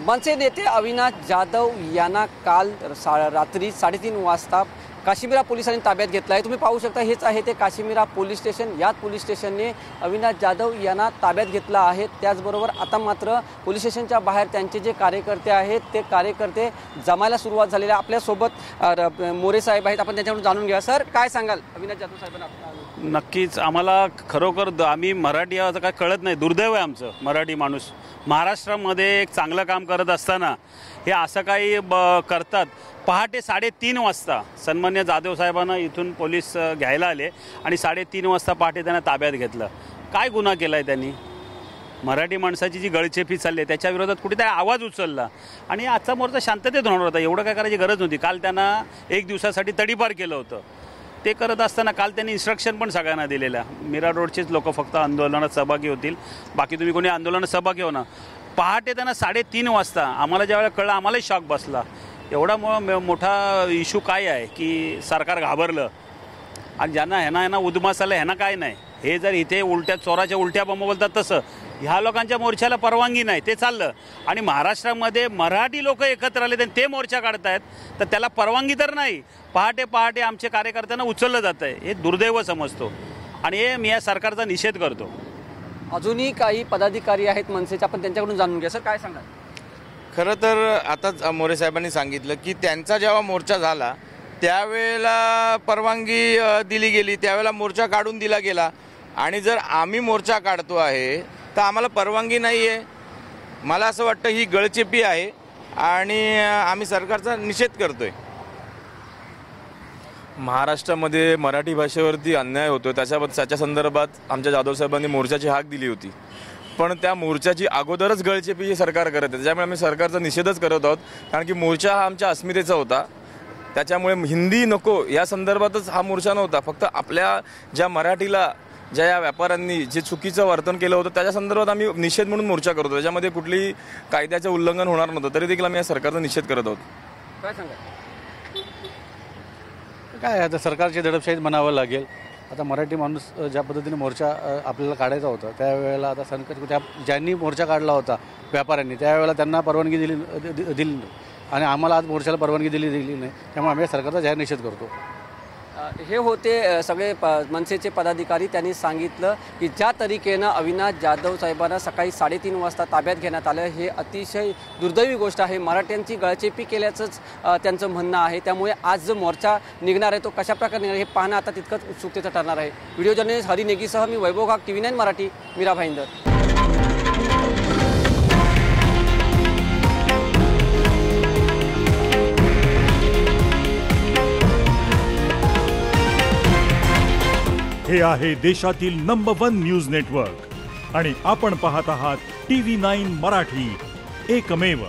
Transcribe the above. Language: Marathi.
मनसे नेते अविनाश जाधव यांना काल रात्री 3:30 वाजता काश्मीरा पोलिसांनी ताब्यात घेतला आहे। तुम्ही पाहू शकता हेच आहे ते काश्मीरा पोलीस स्टेशन। याच पोलीस स्टेशनने अविनाश जाधव यांना ताब्यात घेतला आहे। त्याचबरोबर आता मात्र पोलीस स्टेशनच्या बाहेर त्यांचे जे कार्यकर्ते आहेत ते कार्यकर्ते जमायला सुरुवात झालेली आहे। आपल्यासोबत मोरे साहेब आहेत, आपण त्यांच्याकडून जाणून घ्या। सर, काय सांगाल अविनाश जाधव साहेबांना? नक्कीच आम्हाला खरोखर आम्ही मराठी आहोत काय कळत नाही, दुर्दैव आहे आमचं मराठी माणूस महाराष्ट्रामध्ये एक चांगलं काम करत असताना हे असं काही करतात। पहाटे 3:30 वाजता सन्मान्य जाधव साहेबांना इथून पोलीस घ्यायला आले आणि 3:30 वाजता पहाटे त्यांना ताब्यात घेतलं। काय गुन्हा केला आहे त्यांनी? मराठी माणसाची जी गळचेपी चालली आहे त्याच्या विरोधात कुठेतरी आवाज उचलला आणि आजचा मोर्चा शांततेत होणार होता। एवढं काय करायची गरज नव्हती। काल त्यांना 1 दिवसासाठी तडीपार केलं होतं। ते करत असताना काल त्यांनी इन्स्ट्रक्शन पण सगळ्यांना दिलेल्या, मीरा रोडचेच लोक फक्त आंदोलनात सहभागी होतील, बाकी तुम्ही कोणी आंदोलनात सहभागी हो ना। पहाटे त्यांना 3:30 वाजता आम्हाला ज्यावेळेला कळलं आम्हालाही शॉक बसला। एवढा मोठा इश्यू काय आहे की सरकार घाबरलं आणि ज्यांना ह्यांना उद्मास आलं ह्यांना काय नाही। हे जर इथे चोराच्या उलट्या बंब बोलतात तसं ह्या लोकांच्या मोर्चाला परवानगी नाही, ते चाललं आणि महाराष्ट्रामध्ये मराठी लोक एकत्र आले आणि ते मोर्चा काढतायत तर त्याला परवानगी तर नाही। पहाटे आमच्या कार्यकर्त्यांना उचललं जातं आहे, हे दुर्दैव समजतो आणि हे मी या सरकारचा निषेध करतो। अजूनही काही पदाधिकारी आहेत मनसेचे, आपण त्यांच्याकडून जाणून घ्या। सर, काय सांगाल? खरं तर आताच मोरे साहेबांनी सांगितलं की त्यांचा जेव्हा मोर्चा झाला त्यावेळेला परवानगी दिली गेली, त्यावेळेला मोर्चा काढून दिला गेला आणि जर आम्ही मोर्चा काढतो आहे तर आम्हाला परवानगी नाही आहे। मला असं वाटतं ही गळचेपी आहे आणि आम्ही सरकारचा निषेध करतोय। महाराष्ट्रामध्ये मराठी भाषेवरती अन्याय होतो त्याच्या संदर्भात आमच्या जाधव साहेबांनी मोर्चाची हाक दिली होती, पण त्या मोर्चाची अगोदरच गळचेपी ही सरकार करत आहे। त्याच्यामुळे आम्ही सरकारचा निषेधच करत आहोत, कारण की मोर्चा हा आमच्या अस्मितेचा होता। त्याच्यामुळे हिंदी नको या संदर्भातच हा मोर्चा नव्हता, फक्त आपल्या ज्या मराठीला ज्या या व्यापाऱ्यांनी जे चुकीचं वर्तन केलं होतं त्याच्या संदर्भात आम्ही निषेध म्हणून मोर्चा करतो। त्याच्यामध्ये कुठलीही कायद्याचं उल्लंघन होणार नव्हतं, तरी देखील आम्ही या सरकारचा निषेध करत आहोत। काय सांगा? काय आता सरकारची दडपशाहीच म्हणावं लागेल। आता मराठी माणूस ज्या पद्धतीने मोर्चा आपल्याला काढायचा होता त्यावेळेला आता ज्यांनी मोर्चा काढला होता व्यापाऱ्यांनी त्यावेळेला त्यांना परवानगी दिली आणि आम्हाला आज मोर्चाला परवानगी दिली नाही, त्यामुळे आम्ही सरकारचा जाहीर निषेध करतो। हे होते सगळे मनसेचे पदाधिकारी। त्यांनी सांगितलं की ज्या तरीकेनं अविनाश जाधव साहेबांना सकाळी 3:30 वाजता ताब्यात घेण्यात आलं हे अतिशय दुर्दैवी गोष्ट आहे। मराठ्यांची गळचेपी केल्याचंच त्यांचं म्हणणं आहे। त्यामुळे आज जो मोर्चा निघणार आहे तो कशाप्रकारे निघणार हे पाहणं आता तितकंच उत्सुकतेचं ठरणार आहे। व्हिडिओ जर्नलिस्ट हरी नेगीसह मी वैभव घाग, TV9 मराठी, मीरा भाईंदर। हे आहे देशातील नंबर 1 न्यूज नेटवर्क आणि आपण पाहत आहात TV9 मराठी, एकमेव।